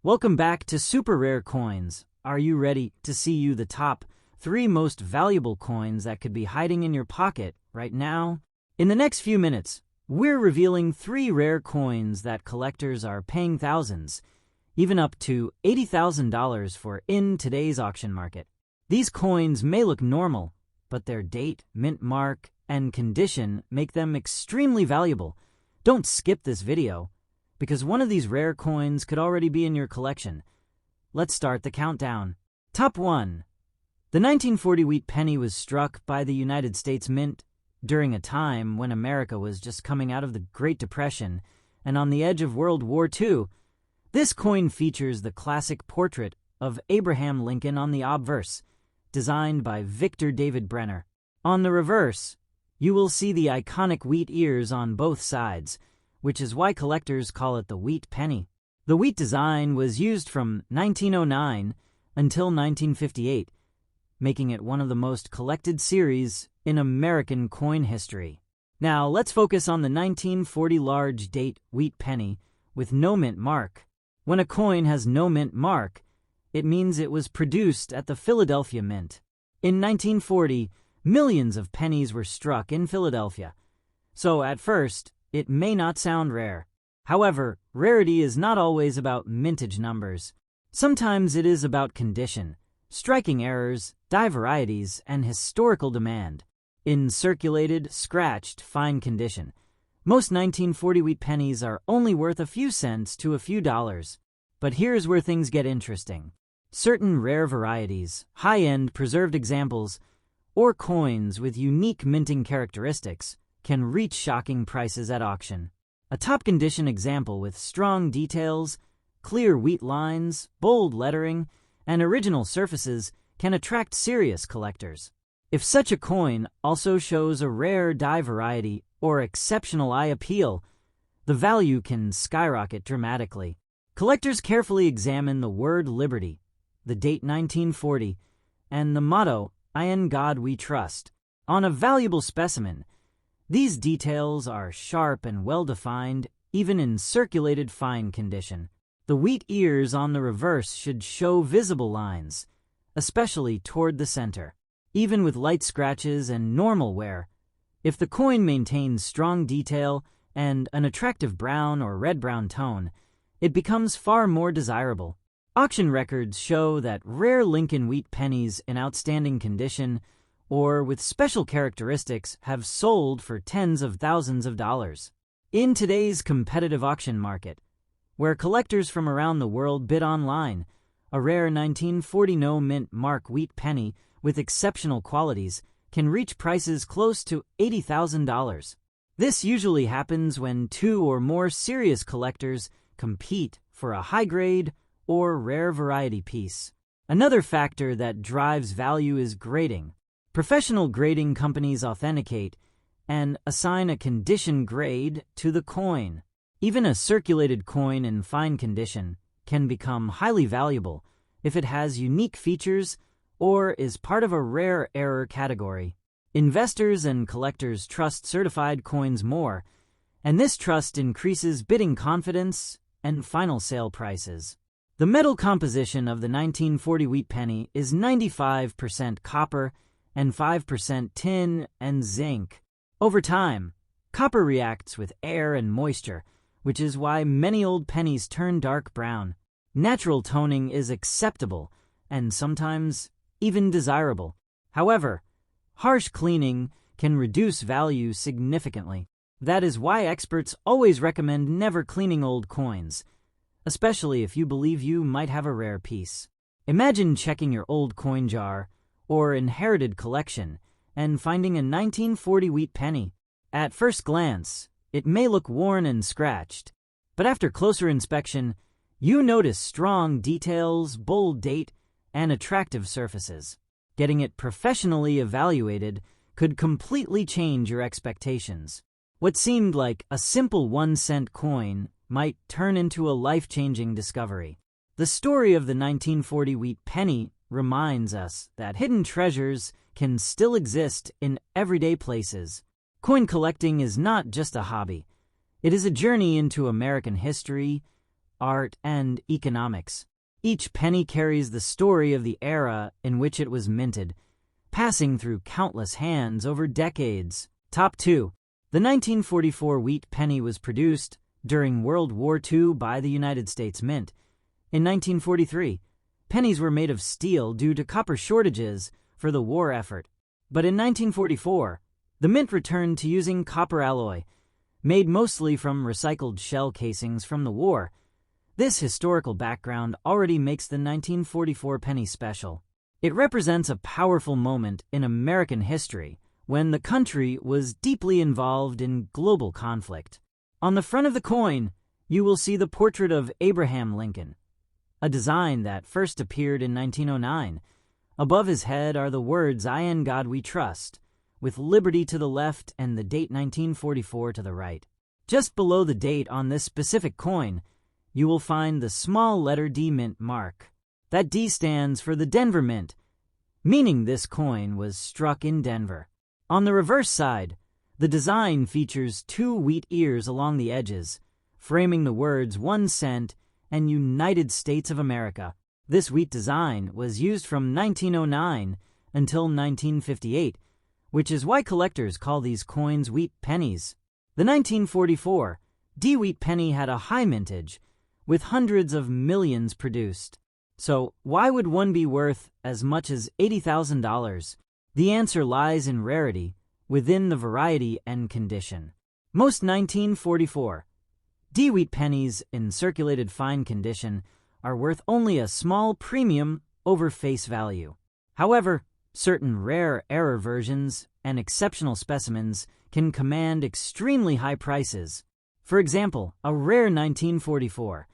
Welcome back to Super Rare Coins. Are you ready to see the top 3 most valuable coins that could be hiding in your pocket right now? In the next few minutes, we're revealing 3 rare coins that collectors are paying thousands, even up to $80,000 for in today's auction market. These coins may look normal, but their date, mint mark, and condition make them extremely valuable. Don't skip this video, because one of these rare coins could already be in your collection. Let's start the countdown. Top 1. The 1940 wheat penny was struck by the United States Mint during a time when America was just coming out of the Great Depression and on the edge of World War II. This coin features the classic portrait of Abraham Lincoln on the obverse, designed by Victor David Brenner. On the reverse, you will see the iconic wheat ears on both sides, which is why collectors call it the wheat penny. The wheat design was used from 1909 until 1958, making it one of the most collected series in American coin history. Now, let's focus on the 1940 large date wheat penny with no mint mark. When a coin has no mint mark, it means it was produced at the Philadelphia Mint. In 1940, millions of pennies were struck in Philadelphia, so at first, it may not sound rare. However, rarity is not always about mintage numbers. Sometimes it is about condition, striking errors, die varieties, and historical demand. In circulated, scratched, fine condition, most 1940 wheat pennies are only worth a few cents to a few dollars. But here's where things get interesting. Certain rare varieties, high-end preserved examples, or coins with unique minting characteristics can reach shocking prices at auction. A top-condition example with strong details, clear wheat lines, bold lettering, and original surfaces can attract serious collectors. If such a coin also shows a rare die variety or exceptional eye appeal, the value can skyrocket dramatically. Collectors carefully examine the word Liberty, the date 1940, and the motto, "In God We Trust," on a valuable specimen. These details are sharp and well-defined, even in circulated fine condition. The wheat ears on the reverse should show visible lines, especially toward the center. Even with light scratches and normal wear, if the coin maintains strong detail and an attractive brown or red-brown tone, it becomes far more desirable. Auction records show that rare Lincoln wheat pennies in outstanding condition or with special characteristics have sold for tens of thousands of dollars. In today's competitive auction market, where collectors from around the world bid online, a rare 1940 no mint mark wheat penny with exceptional qualities can reach prices close to $80,000. This usually happens when 2 or more serious collectors compete for a high-grade or rare variety piece. Another factor that drives value is grading. Professional grading companies authenticate and assign a condition grade to the coin. Even a circulated coin in fine condition can become highly valuable if it has unique features or is part of a rare error category. Investors and collectors trust certified coins more, and this trust increases bidding confidence and final sale prices. The metal composition of the 1940 wheat penny is 95% copper and 5% tin and zinc. Over time, copper reacts with air and moisture, which is why many old pennies turn dark brown. Natural toning is acceptable and sometimes even desirable. However, harsh cleaning can reduce value significantly. That is why experts always recommend never cleaning old coins, especially if you believe you might have a rare piece. Imagine checking your old coin jar or inherited collection and finding a 1940 wheat penny. At first glance, it may look worn and scratched, but after closer inspection, you notice strong details, bold date, and attractive surfaces. Getting it professionally evaluated could completely change your expectations. What seemed like a simple 1-cent coin might turn into a life-changing discovery. The story of the 1940 wheat penny reminds us that hidden treasures can still exist in everyday places. Coin collecting is not just a hobby. It is a journey into American history, art, and economics. Each penny carries the story of the era in which it was minted, passing through countless hands over decades. Top 2. The 1944 wheat penny was produced during World War II by the United States Mint. In 1943, pennies were made of steel due to copper shortages for the war effort. But in 1944, the Mint returned to using copper alloy, made mostly from recycled shell casings from the war. This historical background already makes the 1944 penny special. It represents a powerful moment in American history when the country was deeply involved in global conflict. On the front of the coin, you will see the portrait of Abraham Lincoln, a design that first appeared in 1909. Above his head are the words, "I in God we trust," with liberty to the left and the date 1944 to the right. Just below the date on this specific coin, you will find the small letter D Mint mark. That D stands for the Denver Mint, meaning this coin was struck in Denver. On the reverse side, the design features 2 wheat ears along the edges, framing the words 1 cent and United States of America. This wheat design was used from 1909 until 1958, which is why collectors call these coins wheat pennies. The 1944 D wheat penny had a high mintage, with hundreds of millions produced. So why would one be worth as much as $80,000? The answer lies in rarity within the variety and condition. Most 1944 D wheat pennies in circulated fine condition are worth only a small premium over face value. However, certain rare error versions and exceptional specimens can command extremely high prices. For example, a rare 1944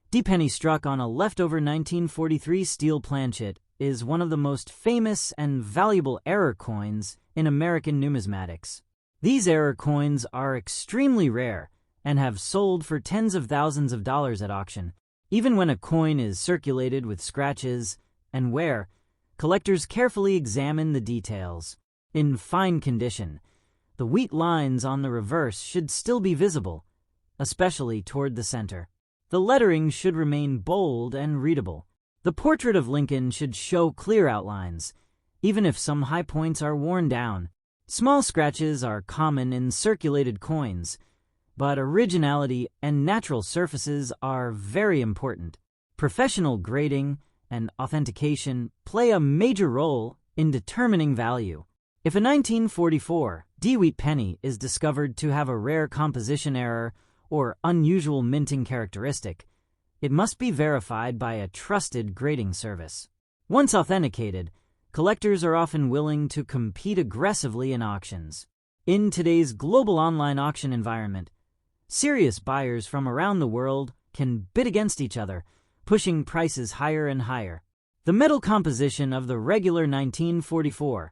D penny struck on a leftover 1943 steel planchet is one of the most famous and valuable error coins in American numismatics. These error coins are extremely rare and have sold for tens of thousands of dollars at auction. Even when a coin is circulated with scratches and wear, collectors carefully examine the details. In fine condition, the wheat lines on the reverse should still be visible, especially toward the center. The lettering should remain bold and readable. The portrait of Lincoln should show clear outlines, even if some high points are worn down. Small scratches are common in circulated coins, but originality and natural surfaces are very important. Professional grading and authentication play a major role in determining value. If a 1944 D wheat penny is discovered to have a rare composition error or unusual minting characteristic, it must be verified by a trusted grading service. Once authenticated, collectors are often willing to compete aggressively in auctions. In today's global online auction environment, serious buyers from around the world can bid against each other, pushing prices higher and higher. The metal composition of the regular 1944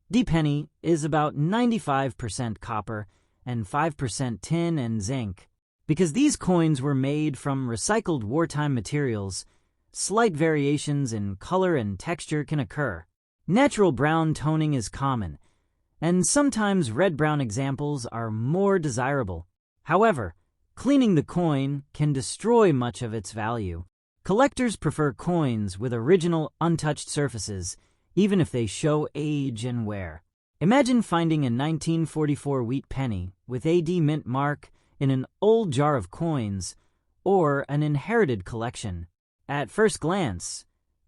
D penny is about 95% copper and 5% tin and zinc. Because these coins were made from recycled wartime materials, slight variations in color and texture can occur. Natural brown toning is common, and sometimes red-brown examples are more desirable. However, cleaning the coin can destroy much of its value. Collectors prefer coins with original, untouched surfaces, even if they show age and wear. Imagine finding a 1944 wheat penny with AD mint mark in an old jar of coins or an inherited collection. At first glance,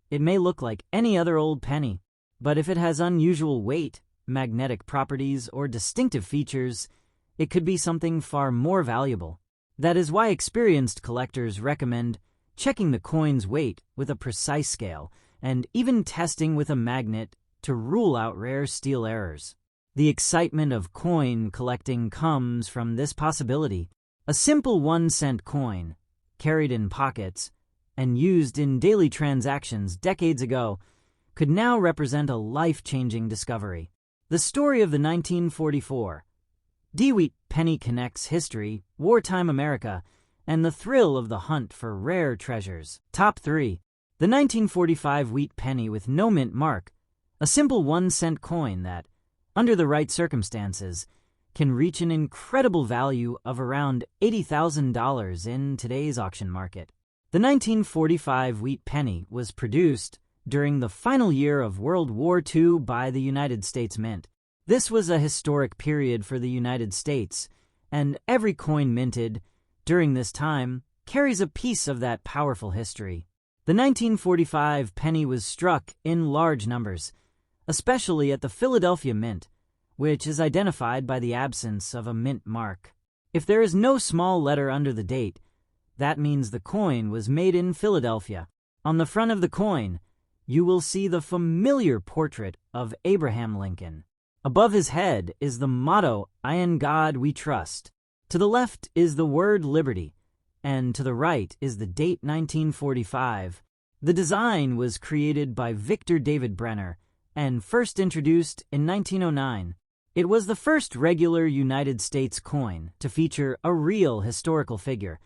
it may look like any other old penny, but if it has unusual weight, magnetic properties, or distinctive features, it could be something far more valuable. That is why experienced collectors recommend checking the coin's weight with a precise scale and even testing with a magnet to rule out rare steel errors. The excitement of coin collecting comes from this possibility. A simple 1-cent coin, carried in pockets and used in daily transactions decades ago, could now represent a life-changing discovery. The story of the 1944 D wheat penny connects history, wartime America, and the thrill of the hunt for rare treasures. Top 3. The 1945 wheat penny with no mint mark, a simple 1-cent coin that, under the right circumstances, can reach an incredible value of around $80,000 in today's auction market. The 1945 wheat penny was produced during the final year of World War II by the United States Mint. This was a historic period for the United States, and every coin minted during this time carries a piece of that powerful history. The 1945 penny was struck in large numbers, especially at the Philadelphia Mint, which is identified by the absence of a mint mark. If there is no small letter under the date, that means the coin was made in Philadelphia. On the front of the coin, you will see the familiar portrait of Abraham Lincoln. Above his head is the motto, "In God We Trust." To the left is the word liberty, and to the right is the date 1945. The design was created by Victor David Brenner and first introduced in 1909. It was the first regular United States coin to feature a real historical figure,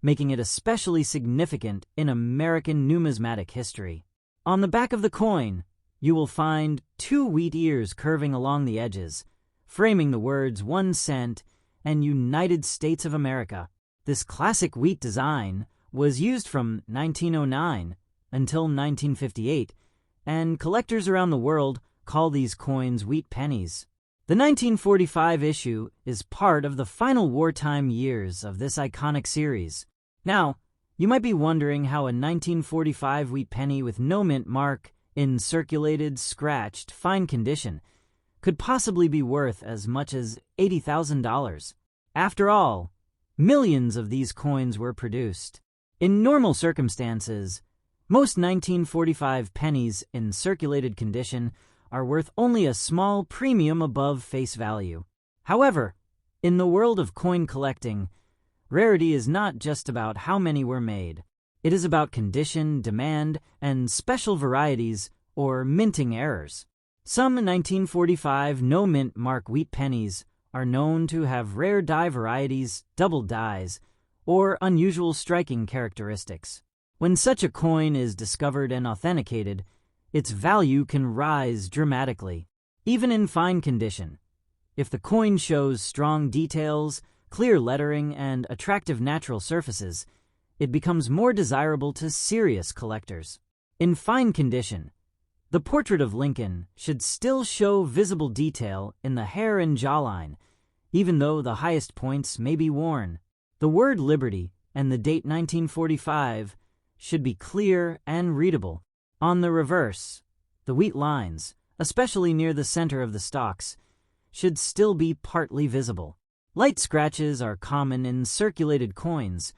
making it especially significant in American numismatic history. On the back of the coin, you will find two wheat ears curving along the edges, framing the words 1 cent and United States of America. This classic wheat design was used from 1909 until 1958, and collectors around the world call these coins wheat pennies. The 1945 issue is part of the final wartime years of this iconic series. Now, you might be wondering how a 1945 wheat penny with no mint mark, in circulated, scratched, fine condition, could possibly be worth as much as $80,000. After all, millions of these coins were produced. In normal circumstances, most 1945 pennies in circulated condition are worth only a small premium above face value. However, in the world of coin collecting, rarity is not just about how many were made. It is about condition, demand, and special varieties or minting errors. Some 1945 no-mint mark wheat pennies are known to have rare die varieties, double dies, or unusual striking characteristics. When such a coin is discovered and authenticated, its value can rise dramatically, even in fine condition. If the coin shows strong details, clear lettering, and attractive natural surfaces, it becomes more desirable to serious collectors. In fine condition, the portrait of Lincoln should still show visible detail in the hair and jawline, even though the highest points may be worn. The word liberty and the date 1945 should be clear and readable. On the reverse, the wheat lines, especially near the center of the stalks, should still be partly visible. Light scratches are common in circulated coins,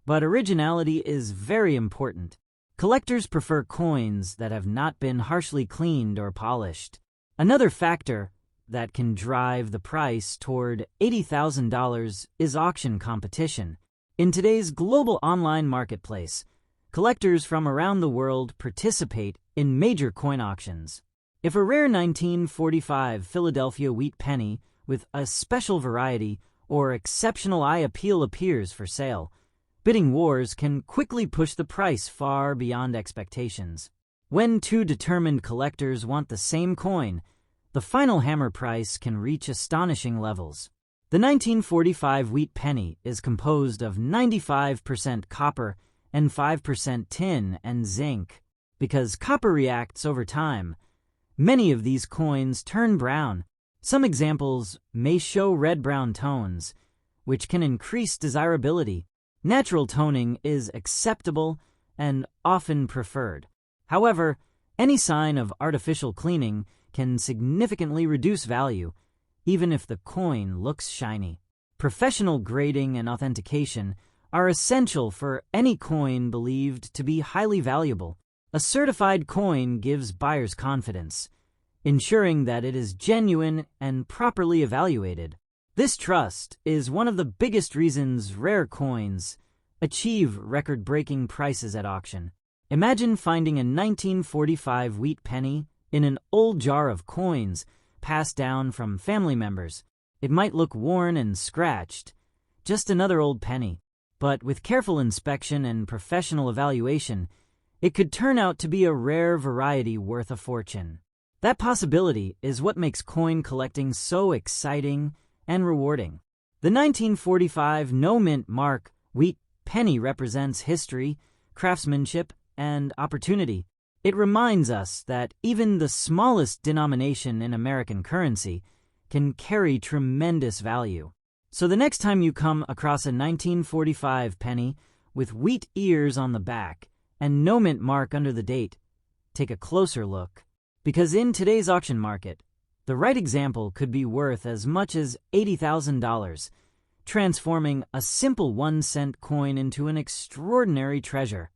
but originality is very important. Collectors prefer coins that have not been harshly cleaned or polished. Another factor that can drive the price toward $80,000 is auction competition. In today's global online marketplace, collectors from around the world participate in major coin auctions. If a rare 1945 Philadelphia wheat penny with a special variety or exceptional eye appeal appears for sale, bidding wars can quickly push the price far beyond expectations. When two determined collectors want the same coin, the final hammer price can reach astonishing levels. The 1945 wheat penny is composed of 95% copper and 5% tin and zinc. Because copper reacts over time, many of these coins turn brown. Some examples may show red-brown tones, which can increase desirability. Natural toning is acceptable and often preferred. However, any sign of artificial cleaning can significantly reduce value, even if the coin looks shiny. Professional grading and authentication are essential for any coin believed to be highly valuable. A certified coin gives buyers confidence, ensuring that it is genuine and properly evaluated. This trust is one of the biggest reasons rare coins achieve record-breaking prices at auction. Imagine finding a 1945 wheat penny in an old jar of coins passed down from family members. It might look worn and scratched, just another old penny, but with careful inspection and professional evaluation, it could turn out to be a rare variety worth a fortune. That possibility is what makes coin collecting so exciting and rewarding. The 1945 no-mint mark wheat penny represents history, craftsmanship, and opportunity. It reminds us that even the smallest denomination in American currency can carry tremendous value. So the next time you come across a 1945 penny with wheat ears on the back and no mint mark under the date, take a closer look. Because in today's auction market, the right example could be worth as much as $80,000, transforming a simple 1-cent coin into an extraordinary treasure.